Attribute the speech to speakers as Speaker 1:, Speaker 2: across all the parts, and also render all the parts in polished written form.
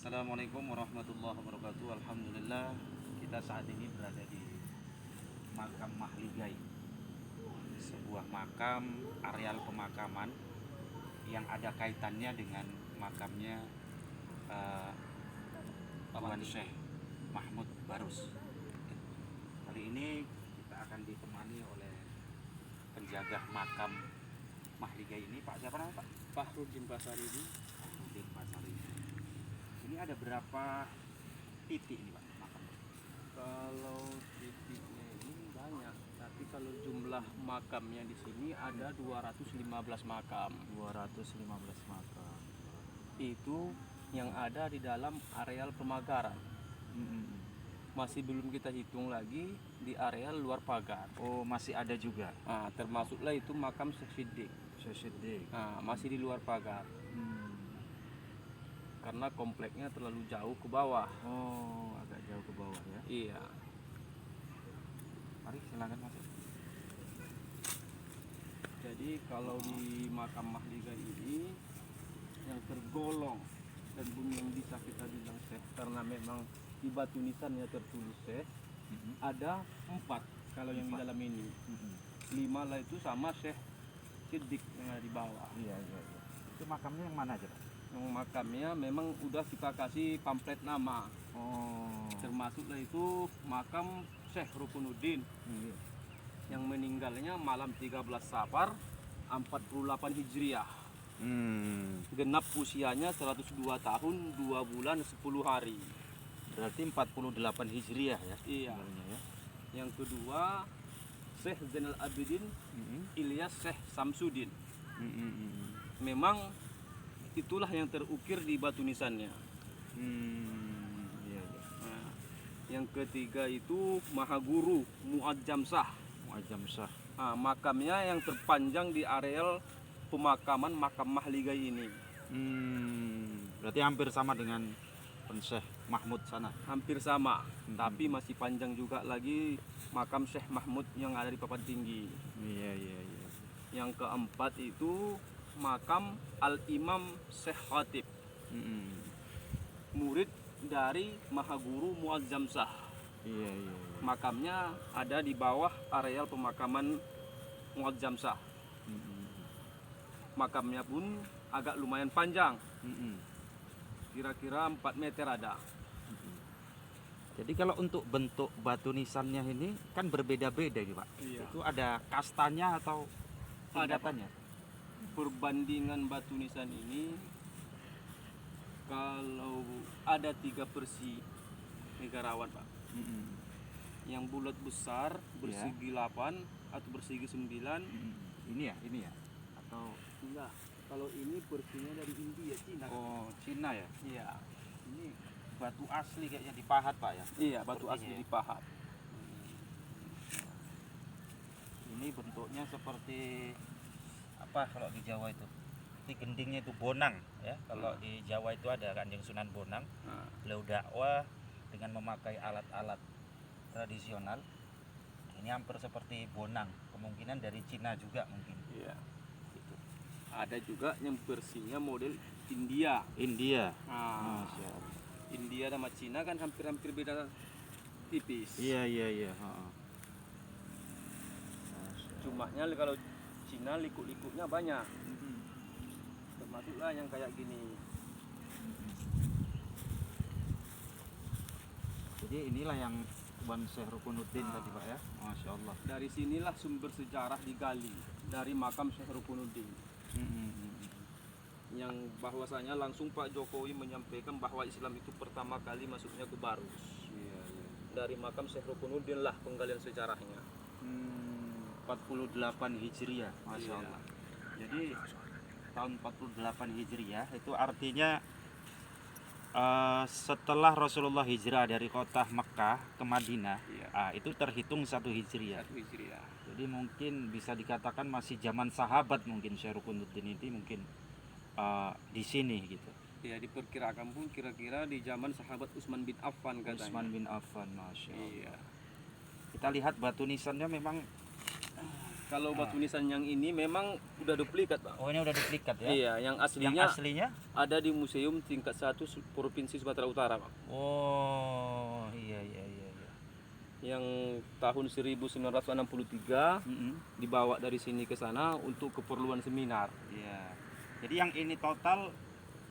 Speaker 1: Assalamualaikum warahmatullahi wabarakatuh. Alhamdulillah, kita saat ini berada di makam Mahligai, sebuah makam areal pemakaman yang ada kaitannya dengan makamnya Tuan Syekh Mahmud Barus. Kali ini kita akan ditemani oleh penjaga makam Mahligai ini, Pak siapa namanya Pak?
Speaker 2: Fahrudin Basari ini.
Speaker 1: Fahrudin Basari. Ini ada berapa titik ini Pak makam?
Speaker 2: Kalau titiknya ini banyak, tapi kalau jumlah makamnya di sini ada 215 makam.
Speaker 1: 215 makam.
Speaker 2: Itu yang ada di dalam areal pemagaran. Masih belum kita hitung lagi di areal luar pagar.
Speaker 1: Oh, masih ada juga.
Speaker 2: Nah, termasuklah itu makam Syekh Siddiq.
Speaker 1: Syekh Siddiq.
Speaker 2: Nah, masih di luar pagar. Karena kompleknya terlalu jauh ke bawah.
Speaker 1: Oh, agak jauh ke bawah ya.
Speaker 2: Iya.
Speaker 1: Mari silakan masuk.
Speaker 2: Jadi kalau di makam Mahligai ini yang tergolong dan pun yang bisa kita bilang Syekh karena memang di batu nisannya tertulis Syekh ada 4 kalau yang di dalam ini. 5 lah itu sama Syekh Siddiq yang ada di bawah.
Speaker 1: Iya. Itu makamnya yang mana aja Pak?
Speaker 2: Yang makamnya memang udah kita kasih pamflet nama.
Speaker 1: Oh.
Speaker 2: Termasuklah itu makam Syekh Rukunuddin
Speaker 1: Iya.
Speaker 2: yang meninggalnya malam 13 Safar 48 Hijriah. Genap usianya 102 tahun 2 bulan 10 hari.
Speaker 1: Berarti 48 Hijriah ya.
Speaker 2: Iya.
Speaker 1: Sebenarnya ya.
Speaker 2: Yang kedua Syekh Zainal Abidin Ilyas Syekh Samsudin. Memang itulah yang terukir di batu nisannya.
Speaker 1: Iya.
Speaker 2: Nah, yang ketiga itu Mahaguru Muadzam Shah.
Speaker 1: Muazzam Shah.
Speaker 2: Nah, makamnya yang terpanjang di areal pemakaman makam Mahligai ini.
Speaker 1: Berarti hampir sama dengan Syekh Mahmud sana.
Speaker 2: Hampir sama, tapi masih panjang juga lagi makam Syekh Mahmud yang ada di papan tinggi.
Speaker 1: Iya.
Speaker 2: Yang keempat itu makam Al-Imam Syekh Khatib, murid dari Mahaguru Muazzam Shah.
Speaker 1: Iya.
Speaker 2: Makamnya ada di bawah areal pemakaman Muazzam Shah. Makamnya pun agak lumayan panjang, kira-kira 4 meter ada.
Speaker 1: Jadi kalau untuk bentuk batu nisannya ini kan berbeda-beda gitu Pak.
Speaker 2: Iya.
Speaker 1: Itu ada kastanya atau
Speaker 2: Ada, Pak.
Speaker 1: tingkatannya?
Speaker 2: Perbandingan batu nisan ini kalau ada 3 persi negarawan Pak. Yang bulat besar bersegi 8 atau bersegi 9.
Speaker 1: Ini ya atau
Speaker 2: Enggak, kalau ini persinya dari India, Cina.
Speaker 1: oh Cina ya?
Speaker 2: Iya.
Speaker 1: Ini batu asli kayaknya dipahat Pak ya.
Speaker 2: Iya, batu
Speaker 1: Sepertinya
Speaker 2: asli
Speaker 1: ya.
Speaker 2: dipahat.
Speaker 1: Ini bentuknya seperti apa kalau di Jawa itu? Di gendingnya itu bonang ya. Kalau di Jawa itu ada Kanjeng Sunan Bonang.
Speaker 2: Nah,
Speaker 1: Beliau dakwah dengan memakai alat-alat tradisional. Ini hampir seperti bonang. Kemungkinan dari Cina juga mungkin.
Speaker 2: iya.
Speaker 1: Gitu.
Speaker 2: Ada juga yang persinya model India.
Speaker 1: India.
Speaker 2: Nah,
Speaker 1: Masya Allah.
Speaker 2: India sama Cina kan hampir-hampir beda tipis.
Speaker 1: Iya.
Speaker 2: Cumanya kalau Cina liku-likunya banyak. Termasuklah yang kayak gini.
Speaker 1: Jadi inilah yang Tuan Syekh Rukunuddin tadi Pak ya. Masya Allah.
Speaker 2: Dari sinilah sumber sejarah digali dari makam Syekh Rukunuddin. Yang bahwasanya langsung Pak Jokowi menyampaikan bahwa Islam itu pertama kali masuknya ke Barus.
Speaker 1: Iya.
Speaker 2: Dari makam Syekh Rukunuddin lah penggalian sejarahnya.
Speaker 1: 48 Hijriah, Masya
Speaker 2: Iya.
Speaker 1: Allah. Jadi tahun 48 Hijriah itu artinya setelah Rasulullah hijrah dari kota Mekah ke Madinah,
Speaker 2: Iya.
Speaker 1: itu terhitung 1 Hijriah.
Speaker 2: 1 Hijriah.
Speaker 1: Jadi mungkin bisa dikatakan masih zaman sahabat mungkin Syekh Rukunuddin ini mungkin di sini gitu.
Speaker 2: Ya diperkirakan pun kira-kira di zaman sahabat Utsman bin Affan katanya.
Speaker 1: Utsman bin Affan, Masya Allah.
Speaker 2: Iya.
Speaker 1: Kita lihat batu nisannya memang
Speaker 2: Kalau batu nisan yang ini memang udah duplikat, Bang.
Speaker 1: Oh, ini udah duplikat ya?
Speaker 2: Iya, yang
Speaker 1: Yang
Speaker 2: aslinya
Speaker 1: aslinya?
Speaker 2: ada di Museum tingkat 1 Provinsi Sumatera Utara, Bang.
Speaker 1: Oh, iya iya iya.
Speaker 2: Yang tahun 1963 dibawa dari sini ke sana untuk keperluan seminar.
Speaker 1: Iya. Jadi yang ini total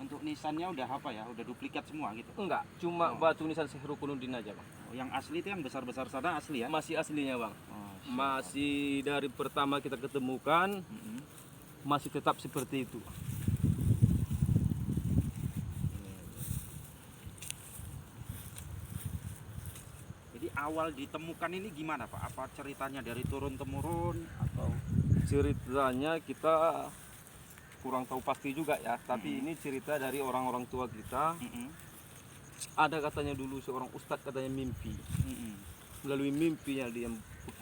Speaker 1: untuk nisannya udah apa ya? Udah duplikat semua gitu.
Speaker 2: Enggak, cuma
Speaker 1: Oh.
Speaker 2: batu nisan Syekh Rukunuddin aja, Bang.
Speaker 1: Oh, yang asli itu yang besar-besar sana asli ya?
Speaker 2: Masih aslinya, Bang.
Speaker 1: Oh,
Speaker 2: Masih dari pertama kita ketemukan masih tetap seperti itu.
Speaker 1: Jadi awal ditemukan ini gimana Pak? Apa ceritanya dari turun temurun atau?
Speaker 2: Ceritanya kita kurang tahu pasti juga ya, tapi ini cerita dari orang-orang tua kita. Ada katanya dulu seorang ustadz katanya mimpi. Melalui mimpinya dia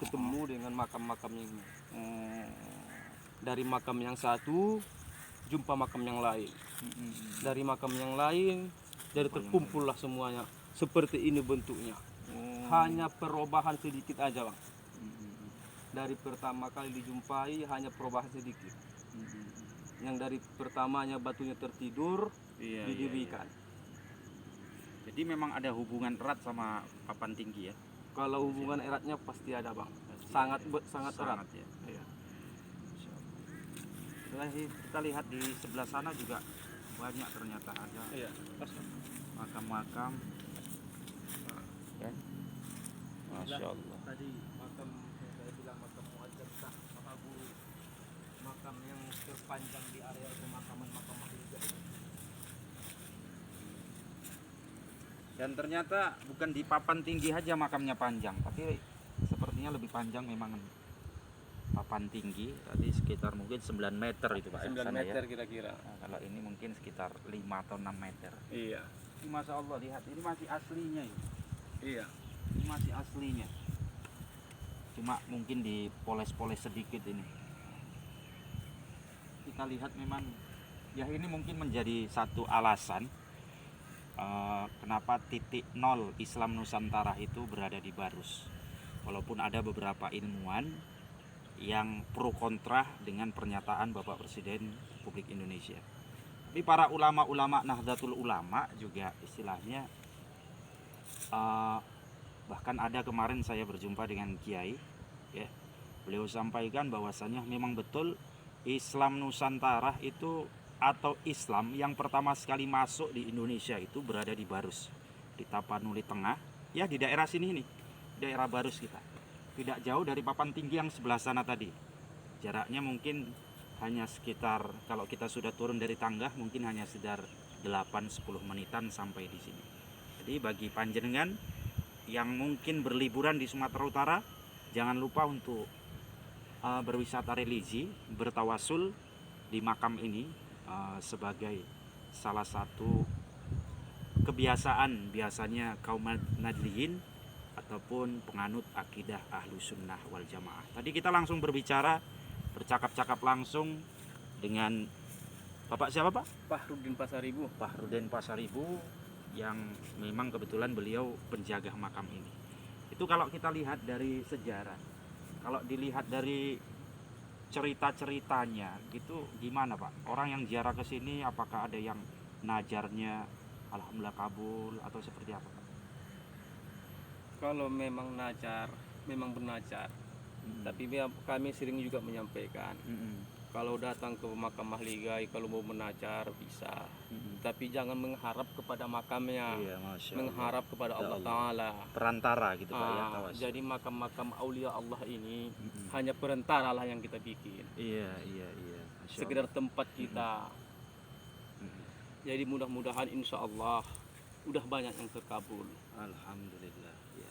Speaker 2: ketemu dengan makam-makamnya ini. Dari makam yang satu jumpa makam yang lain. Dari makam yang lain jadi terkumpullah semuanya. Seperti ini bentuknya. Hanya perubahan sedikit aja, Bang. Dari pertama kali dijumpai hanya perubahan sedikit. Yang dari pertamanya batunya tertidur didirikan.
Speaker 1: Jadi memang ada hubungan erat sama papan tinggi ya?
Speaker 2: Kalau hubungan eratnya pasti ada, Bang.
Speaker 1: Pasti
Speaker 2: Sangat erat.
Speaker 1: ya.
Speaker 2: Iya.
Speaker 1: Setelah kita lihat di sebelah sana juga banyak ternyata ada
Speaker 2: Iya.
Speaker 1: makam-makam. Ya. Masya Allah.
Speaker 2: Tadi makam yang saya bilang makam Muadzam Sah Mahaburu, makam yang terpanjang di area pemakaman makam Mahliga.
Speaker 1: Dan ternyata bukan di papan tinggi aja makamnya panjang, tapi sepertinya lebih panjang memang papan tinggi. Tadi sekitar mungkin 9 meter itu Pak.
Speaker 2: 9
Speaker 1: sana
Speaker 2: meter
Speaker 1: ya.
Speaker 2: kira-kira.
Speaker 1: Nah, kalau ini mungkin sekitar 5 atau 6 meter.
Speaker 2: Iya.
Speaker 1: Ini Masya Allah, lihat ini masih aslinya ya.
Speaker 2: Iya.
Speaker 1: Ini masih aslinya. Cuma mungkin dipoles-poles sedikit ini. Kita lihat memang ya ini mungkin menjadi satu alasan kenapa titik nol Islam Nusantara itu berada di Barus. Walaupun ada beberapa ilmuwan yang pro kontra dengan pernyataan Bapak Presiden Republik Indonesia. Tapi para ulama-ulama Nahdlatul Ulama juga istilahnya bahkan ada kemarin saya berjumpa dengan Kiai ya. Beliau sampaikan bahwasanya memang betul Islam Nusantara itu atau Islam yang pertama sekali masuk di Indonesia itu berada di Barus, di Tapanuli Tengah, ya di daerah sini nih, daerah Barus kita. Tidak jauh dari papan tinggi yang sebelah sana tadi. Jaraknya mungkin hanya sekitar, kalau kita sudah turun dari tangga mungkin hanya sekitar 8-10 menitan sampai di sini. Jadi bagi panjenengan yang mungkin berliburan di Sumatera Utara, jangan lupa untuk berwisata religi, bertawasul di makam ini sebagai salah satu kebiasaan biasanya kaum Nadliyin ataupun penganut akidah Ahlu Sunnah wal Jamaah. Tadi kita langsung bercakap-cakap langsung dengan Bapak siapa Pak?
Speaker 2: Fahrudin Pasaribu.
Speaker 1: Fahrudin Pasaribu, yang memang kebetulan beliau penjaga makam ini. Itu kalau kita lihat dari sejarah, kalau dilihat dari cerita-ceritanya gitu gimana Pak? Orang yang ziarah ke sini apakah ada yang najarnya alhamdulillah kabul atau seperti apa Pak?
Speaker 2: Kalau memang najar, memang benajar. Tapi kami sering juga menyampaikan, kalau datang ke makam Mahligai, kalau mau menajar bisa. Tapi jangan mengharap kepada makamnya,
Speaker 1: Iya, Masya Allah.
Speaker 2: mengharap kepada Allah Ta'ala.
Speaker 1: Perantara gitu Pak ya, tawas.
Speaker 2: Jadi makam-makam aulia Allah ini hanya perantara lah yang kita bikin.
Speaker 1: Iya. Masya
Speaker 2: Sekedar
Speaker 1: Allah.
Speaker 2: tempat kita. Jadi mudah-mudahan insya Allah udah banyak yang terkabul.
Speaker 1: Alhamdulillah ya.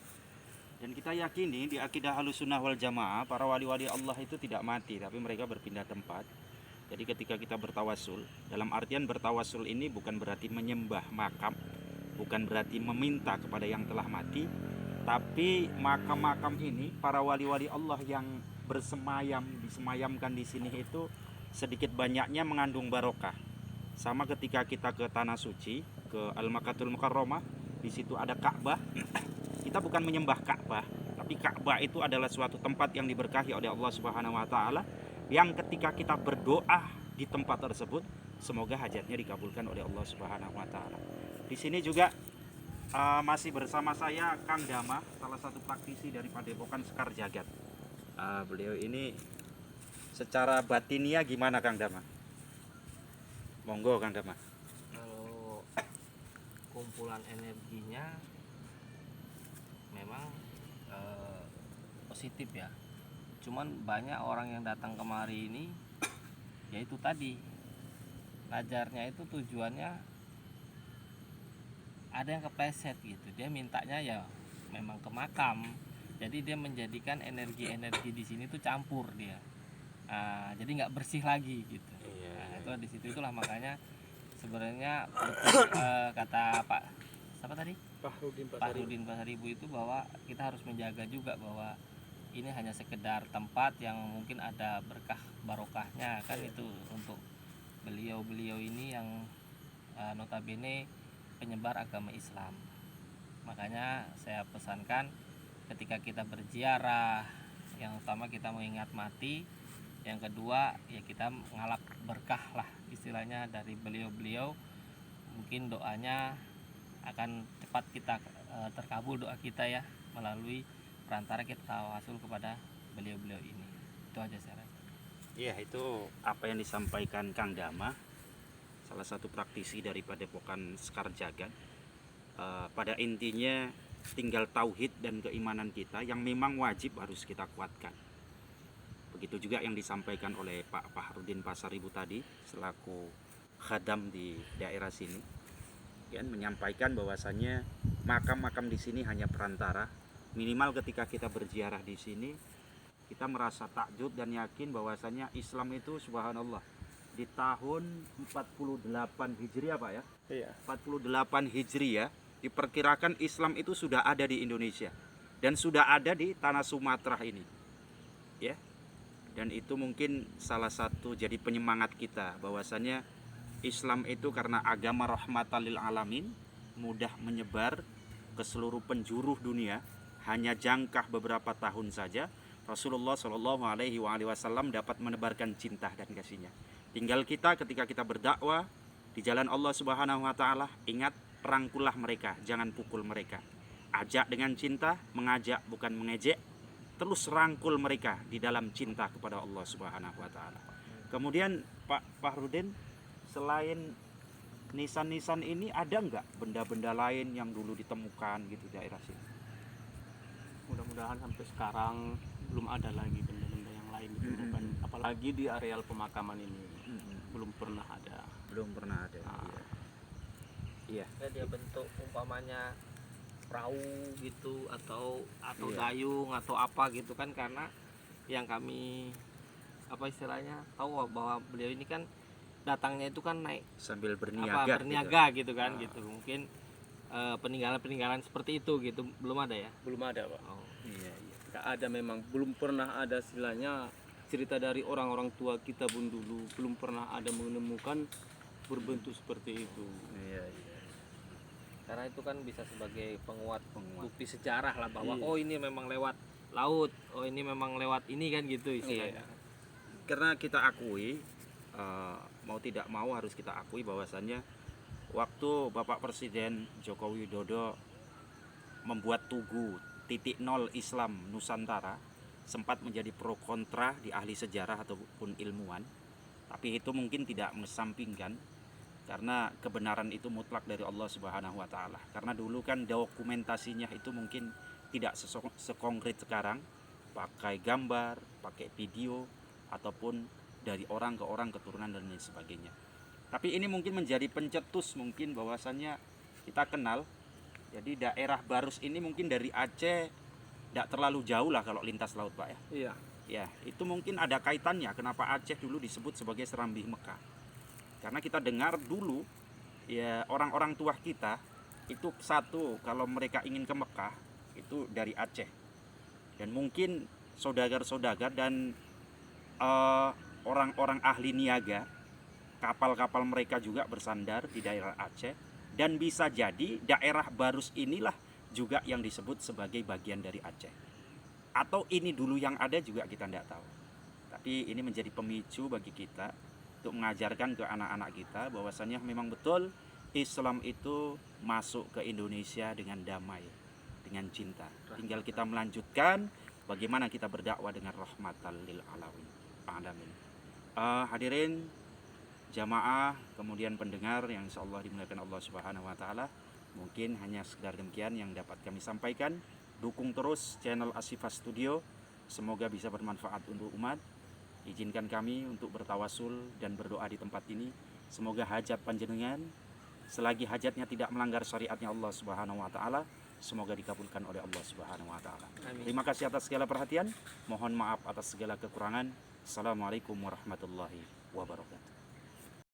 Speaker 1: Dan kita yakini di akidah Ahlussunnah wal Jamaah para wali-wali Allah itu tidak mati, tapi mereka berpindah tempat. Jadi ketika kita bertawasul, dalam artian bertawasul ini bukan berarti menyembah makam, bukan berarti meminta kepada yang telah mati, tapi makam-makam ini para wali-wali Allah yang disemayamkan di sini itu sedikit banyaknya mengandung barokah. Sama ketika kita ke tanah suci, ke Al-Makkatul Mukarramah, di situ ada Ka'bah. Kita bukan menyembah Ka'bah, tapi di Ka'bah itu adalah suatu tempat yang diberkahi oleh Allah Subhanahu wa taala, yang ketika kita berdoa di tempat tersebut semoga hajatnya dikabulkan oleh Allah Subhanahu wa taala. Di sini juga masih bersama saya Kang Dama, salah satu praktisi dari Padepokan Sekar Jagad. Beliau ini secara batinia gimana Kang Dama? Monggo Kang Dama.
Speaker 3: Kalau kumpulan energinya memang positif ya, cuman banyak orang yang datang kemari ini yaitu tadi ngajarnya itu tujuannya ada yang kepleset gitu, dia mintanya ya memang ke makam, jadi dia menjadikan energi-energi di sini tuh campur dia. Jadi nggak bersih lagi gitu. Nah, itu di situ, itulah makanya sebenarnya kata Pak siapa tadi? Pak Rudin Pasaribu itu bahwa kita harus menjaga juga bahwa ini hanya sekedar tempat yang mungkin ada berkah barokahnya kan, itu untuk beliau-beliau ini yang notabene penyebar agama Islam. Makanya saya pesankan ketika kita berziarah, yang utama kita mengingat mati, yang kedua ya kita ngalap berkah lah istilahnya dari beliau-beliau. Mungkin doanya akan cepat kita terkabul doa kita ya, melalui perantara kita tawasul kepada beliau-beliau ini. Itu aja saya rasa.
Speaker 1: Iya, itu apa yang disampaikan Kang Dama, salah satu praktisi dari Padepokan Sekar Jagad. Pada intinya tinggal tauhid dan keimanan kita yang memang wajib harus kita kuatkan. Begitu juga yang disampaikan oleh Pak Fahrudin Pasaribu tadi selaku khadam di daerah sini, ya, menyampaikan bahwasannya makam-makam di sini hanya perantara. Minimal ketika kita berziarah di sini kita merasa takjub dan yakin bahwasannya Islam itu subhanallah di tahun 48 Hijriah Pak ya.
Speaker 2: Iya.
Speaker 1: 48 Hijriah diperkirakan Islam itu sudah ada di Indonesia dan sudah ada di tanah Sumatera ini. Ya. Dan itu mungkin salah satu jadi penyemangat kita bahwasannya Islam itu karena agama rahmatan lil alamin, mudah menyebar ke seluruh penjuru dunia. Hanya jangka beberapa tahun saja Rasulullah Shallallahu Alaihi Wasallam dapat menebarkan cinta dan kasihnya. Tinggal kita ketika kita berdakwah di jalan Allah Subhanahu Wa Taala, ingat, rangkullah mereka, jangan pukul mereka. Ajak dengan cinta, mengajak bukan mengejek. Terus rangkul mereka di dalam cinta kepada Allah Subhanahu Wa Taala. Kemudian Pak Fahrudin, selain nisan-nisan ini ada nggak benda-benda lain yang dulu ditemukan gitu daerah sini?
Speaker 2: Mudah-mudahan sampai sekarang belum ada lagi benda-benda yang lain ditemukan. Apalagi di areal pemakaman ini belum pernah ada.
Speaker 1: Belum pernah ada. Iya.
Speaker 3: Dia bentuk umpamanya perahu gitu atau
Speaker 1: Iya.
Speaker 3: dayung atau apa gitu kan, karena yang kami apa istilahnya tahu bahwa beliau ini kan datangnya itu kan naik
Speaker 1: Sambil berniaga.
Speaker 3: berniaga gitu kan gitu. Mungkin peninggalan-peninggalan seperti itu gitu belum ada ya.
Speaker 2: Belum ada, Pak.
Speaker 3: Oh.
Speaker 1: Iya.
Speaker 2: Nggak ada, memang belum pernah ada istilahnya cerita dari orang-orang tua kita pun dulu belum pernah ada menemukan berbentuk seperti itu.
Speaker 1: Iya.
Speaker 3: Karena itu kan bisa sebagai penguat bukti sejarah lah bahwa
Speaker 2: Iya.
Speaker 3: oh ini memang lewat laut, oh ini memang lewat ini kan gitu istilahnya.
Speaker 1: Karena kita akui, mau tidak mau harus kita akui bahwasannya waktu Bapak Presiden Joko Widodo membuat Tugu 0 Islam Nusantara, sempat menjadi pro kontra di ahli sejarah ataupun ilmuwan, tapi itu mungkin tidak mengesampingkan karena kebenaran itu mutlak dari Allah Subhanahu wa taala. Karena dulu kan dokumentasinya itu mungkin tidak sekongkret sekarang, pakai gambar, pakai video ataupun dari orang ke orang, keturunan dan lain sebagainya. Tapi ini mungkin menjadi pencetus mungkin bahwasannya kita kenal. Jadi daerah Barus ini mungkin dari Aceh tidak terlalu jauh lah kalau lintas laut Pak ya.
Speaker 2: Iya.
Speaker 1: Ya, itu mungkin ada kaitannya kenapa Aceh dulu disebut sebagai Serambi Mekah. Karena kita dengar dulu ya orang-orang tua kita itu satu kalau mereka ingin ke Mekah itu dari Aceh. Dan mungkin saudagar-saudagar dan orang-orang ahli niaga, kapal-kapal mereka juga bersandar di daerah Aceh, dan bisa jadi daerah Barus inilah juga yang disebut sebagai bagian dari Aceh. atau ini dulu yang ada juga kita tidak tahu. Tapi ini menjadi pemicu bagi kita untuk mengajarkan ke anak-anak kita bahwasannya memang betul Islam itu masuk ke Indonesia dengan damai, dengan cinta. Tinggal kita melanjutkan bagaimana kita berdakwah dengan rahmatan lil alamin. Hadirin jamaah, kemudian pendengar yang insyaallah dimuliakan Allah Subhanahu wa taala, mungkin hanya sekedar demikian yang dapat kami sampaikan. Dukung terus channel Ashifa Studio, semoga bisa bermanfaat untuk umat. Izinkan kami untuk bertawasul dan berdoa di tempat ini. Semoga hajat panjenengan, selagi hajatnya tidak melanggar syariatnya Allah Subhanahu wa taala, semoga dikabulkan oleh Allah Subhanahu wa taala. Terima kasih atas segala perhatian. Mohon maaf atas segala kekurangan. Assalamualaikum warahmatullahi wabarakatuh.